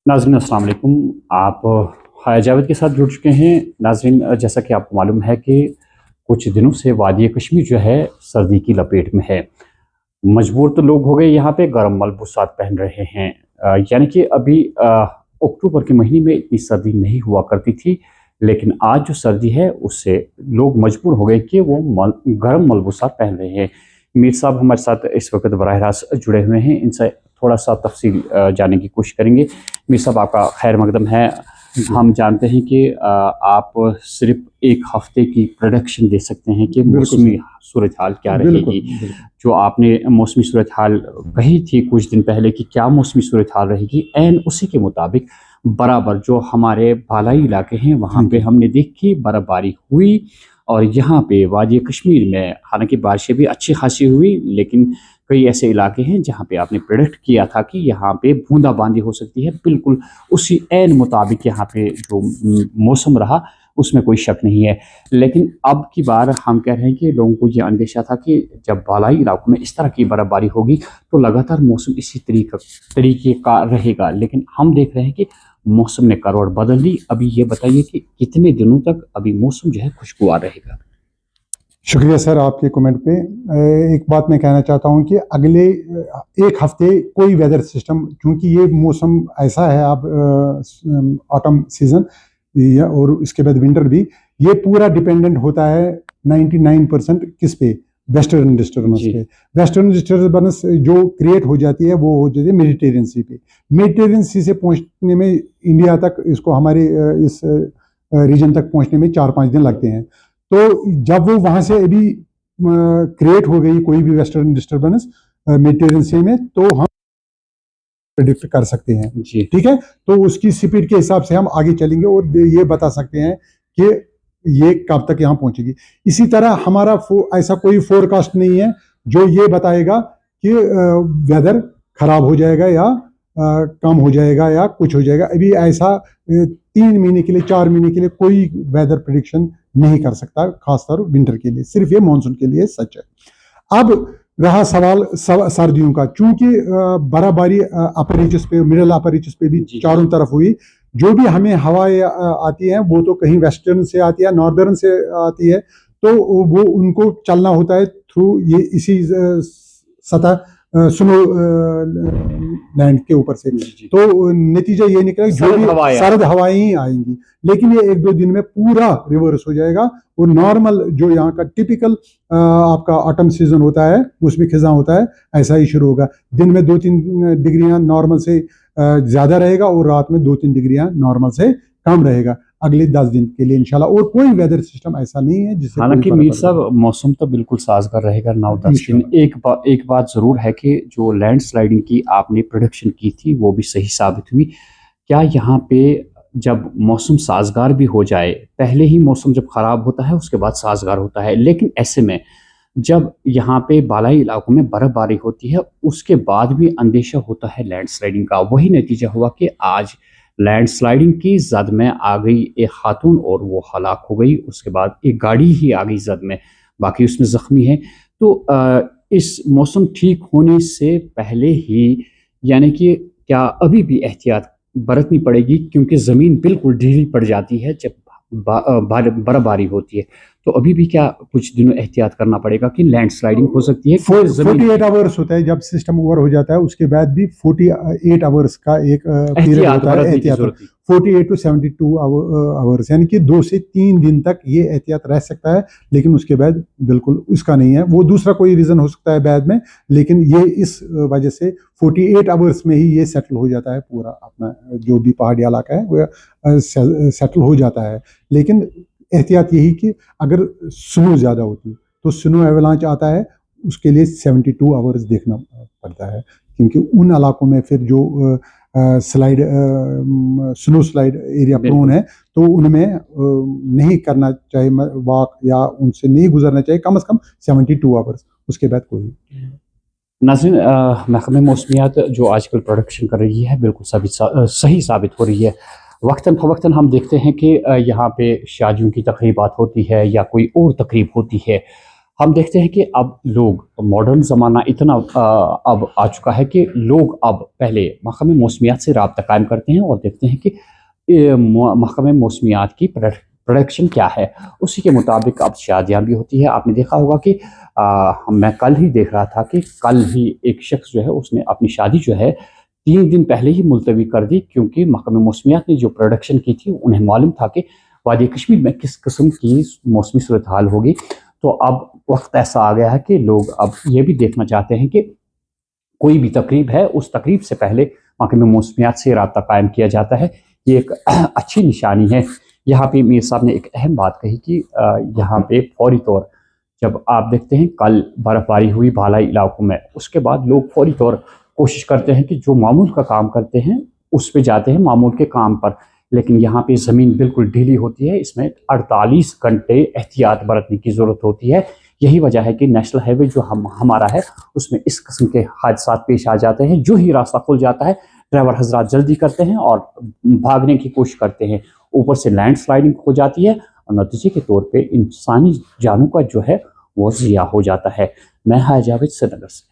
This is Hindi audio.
नाज़रीन अस्सलाम वालेकुम। आप हाया जावेद के साथ जुड़ चुके हैं। नाज़रीन, जैसा कि आपको मालूम है कि कुछ दिनों से वादी कश्मीर जो है सर्दी की लपेट में है। मजबूर तो लोग हो गए यहाँ पे गर्म मलबूसात पहन रहे हैं। यानी कि अभी अक्टूबर के महीने में इतनी सर्दी नहीं हुआ करती थी, लेकिन आज जो सर्दी है उससे लोग मजबूर हो गए कि वो गर्म मलबूसात पहन रहे हैं। मीर साहब हमारे साथ इस वक्त बराह रास्त जुड़े हुए हैं, इनसे थोड़ा सा तफसील जानने की कोशिश करेंगे। मीर साहब, आपका खैर मकदम है। हम जानते हैं कि आप सिर्फ एक हफ्ते की प्रोडक्शन दे सकते हैं कि मौसमी सूरत हाल क्या रहेगी। जो आपने मौसमी सूरत हाल कही थी कुछ दिन पहले कि क्या मौसमी सूरत हाल रहेगी, एन उसी के मुताबिक बराबर जो हमारे बालाई इलाके हैं वहाँ पे हमने देखी बर्फबारी हुई। और यहाँ पे वादी कश्मीर में हालांकि बारिशें भी अच्छी खासी हुई, लेकिन कई ऐसे इलाके हैं जहाँ पे आपने प्रेडिक्ट किया था कि यहाँ पे बूंदाबांदी हो सकती है। बिल्कुल उसी ऐन मुताबिक यहाँ पे जो मौसम रहा उसमें कोई शक नहीं है। लेकिन अब की बार हम कह रहे हैं कि लोगों को ये अंदेशा था कि जब बालाई इलाकों में इस तरह की बर्फबारी होगी तो लगातार मौसम इसी तरीके का रहेगा, लेकिन हम देख रहे हैं कि मौसम ने करवट बदल ली। अभी ये बताइए कि कितने दिनों तक अभी मौसम जो है खुशगवार रहेगा। शुक्रिया सर आपके कमेंट पे। एक बात मैं कहना चाहता हूँ कि अगले एक हफ्ते कोई वेदर सिस्टम, क्योंकि ये मौसम ऐसा है, अब ऑटम सीजन और इसके बाद विंटर भी, ये पूरा डिपेंडेंट होता है 99% किस पे, वेस्टर्न डिस्टर्बेंस पे। वेस्टर्न डिस्टर्बेंस जो क्रिएट हो जाती है वो हो जाती है मेडिटेरियन सी पे। मेडिटेरियन सी से पहुंचने में इंडिया तक, इसको हमारे इस रीजन तक पहुंचने में 4-5 दिन लगते हैं। तो जब वो वहां से अभी क्रिएट हो गई कोई भी वेस्टर्न डिस्टर्बेंस मेडिटेरियन सी में, तो हम प्रेडिक्ट कर सकते हैं। ठीक है, तो उसकी स्पीड के हिसाब से हम आगे चलेंगे और ये बता सकते हैं कि ये कब तक यहाँ पहुंचेगी। इसी तरह हमारा ऐसा कोई फोरकास्ट नहीं है जो ये बताएगा कि वेदर खराब हो जाएगा या कम हो जाएगा या कुछ हो जाएगा। अभी ऐसा 3 महीने के लिए, 4 महीने के लिए कोई वेदर प्रेडिक्शन नहीं कर सकता, खासतौर विंटर के लिए। सिर्फ ये मानसून के लिए सच है। अब रहा सवाल सर्दियों का, चूंकि बर्फबारी अपर रीचेस पे, मिडिल अपर रीचेस पे भी चारों तरफ हुई। जो भी हमें हवाएं आती हैं वो तो कहीं वेस्टर्न से आती है, नॉर्दर्न से आती है, तो वो उनको चलना होता है थ्रू ये इसी सतह स्नो लैंड के ऊपर से। तो नतीजा ये निकला जो भी सर्द हवाएं ही आएंगी, लेकिन ये 1-2 दिन में पूरा रिवर्स हो जाएगा और नॉर्मल जो यहाँ का टिपिकल आपका ऑटम सीजन होता है उसमें खिजां होता है, ऐसा ही शुरू होगा। दिन में 2-3 डिग्रियां नॉर्मल से ज्यादा रहेगा और रात में 2-3 डिग्रियां नॉर्मल से कम रहेगा अगले 10 दिन के लिए इंशाल्लाह। और कोई वेदर सिस्टम ऐसा नहीं है जिससे, हालांकि मीर साहब मौसम तो बिल्कुल साजगार रहेगा 9-10 दिन। एक बात जरूर है कि जो लैंडस्लाइडिंग की आपने प्रोडक्शन की थी वो भी सही साबित हुई। क्या यहाँ पे जब मौसम साजगार भी हो जाए, पहले ही मौसम जब खराब होता है उसके बाद साजगार होता है, लेकिन ऐसे में जब यहाँ पे बालाई इलाकों में बर्फबारी होती है उसके बाद भी अंदेशा होता है लैंडस्लाइडिंग का। वही नतीजा हुआ कि आज लैंडस्लाइडिंग की जद में आ गई एक खातून और वो हलाक हो गई। उसके बाद एक गाड़ी ही आ गई जद में, बाकी उसमें जख्मी है। तो इस मौसम ठीक होने से पहले ही यानी कि क्या अभी भी एहतियात बरतनी पड़ेगी, क्योंकि ज़मीन बिल्कुल ढीली पड़ जाती है जब बर्फबारी होती है। तो अभी भी क्या कुछ दिनों एहतियात करना पड़ेगा कि लैंडस्लाइडिंग हो सकती है। 48 आवर्स होता है जब सिस्टम ओवर हो जाता है, उसके बाद भी 48 आवर्स का एक पीरियड होता है एहतियात। 48 to 72 आवर्स, यानी कि 2 से 3 दिन तक ये एहतियात रह सकता है, लेकिन उसके बाद बिल्कुल उसका नहीं है। वो दूसरा कोई रीजन हो सकता है बाद में, लेकिन ये इस वजह से 48 आवर्स में ही ये सेटल हो जाता है पूरा अपना जो भी पहाड़ी इलाका है वो सेटल हो जाता है। लेकिन एहतियात यही कि अगर स्नो ज़्यादा होती तो स्नो एवलांच आता है, उसके लिए 72 आवर्स देखना पड़ता है, क्योंकि उन इलाकों में फिर जो स्नो स्लाइड एरिया प्रोन है तो उनमें नहीं करना चाहिए वॉक, या उनसे नहीं गुजरना चाहिए कम से कम 72 आवर्स, उसके बाद कोई। नाज़रीन, महकमे मौसमियात जो आजकल प्रोडक्शन कर रही है बिल्कुल सही साबित हो रही है। वक्तन फ़वक्तन हम देखते हैं कि यहाँ पे शादियों की तकरीबात होती है या कोई और तकरीब होती है, हम देखते हैं कि अब लोग मॉडर्न ज़माना इतना अब आ चुका है कि लोग अब पहले महकमे मौसमियात से रब्ता कायम करते हैं और देखते हैं कि महकमे मौसमियात की प्रोडक्शन क्या है, उसी के मुताबिक अब शादियाँ भी होती है। आपने देखा होगा कि मैं कल ही देख रहा था कि कल ही एक शख्स जो है उसने अपनी शादी जो है 3 दिन पहले ही मुलतवी कर दी, क्योंकि महकमे मौसमियात ने जो प्रोडक्शन की थी उन्हें मालूम था कि वादी कश्मीर में किस किस्म की मौसमी सूरत हाल होगी। तो अब वक्त ऐसा आ गया है कि लोग अब ये भी देखना चाहते हैं कि कोई भी तकरीब है उस तकरीब से पहले महकमे मौसमियात से रब्ता कायम किया जाता है। ये एक अच्छी निशानी है। यहाँ पे मीर साहब ने एक अहम बात कही कि यहाँ पे फौरी तौर जब आप देखते हैं कल बर्फबारी हुई बालाई इलाकों में, उसके बाद लोग फौरी तौर कोशिश करते हैं कि जो मामूल का काम करते हैं उस पे जाते हैं, मामूल के काम पर। लेकिन यहाँ पे ज़मीन बिल्कुल ढीली होती है, इसमें 48 घंटे एहतियात बरतने की ज़रूरत होती है। यही वजह है कि नेशनल हाईवे जो हमारा है उसमें इस किस्म के हादसा पेश आ जाते हैं। जो ही रास्ता खुल जाता है ड्राइवर हजरात जल्दी करते हैं और भागने की कोशिश करते हैं, ऊपर से लैंडस्लाइडिंग हो जाती है और नतीजे के तौर पे इंसानी जानों का जो है वो ज़िया हो जाता है। मैं हाय जावेद श्रीनगर से।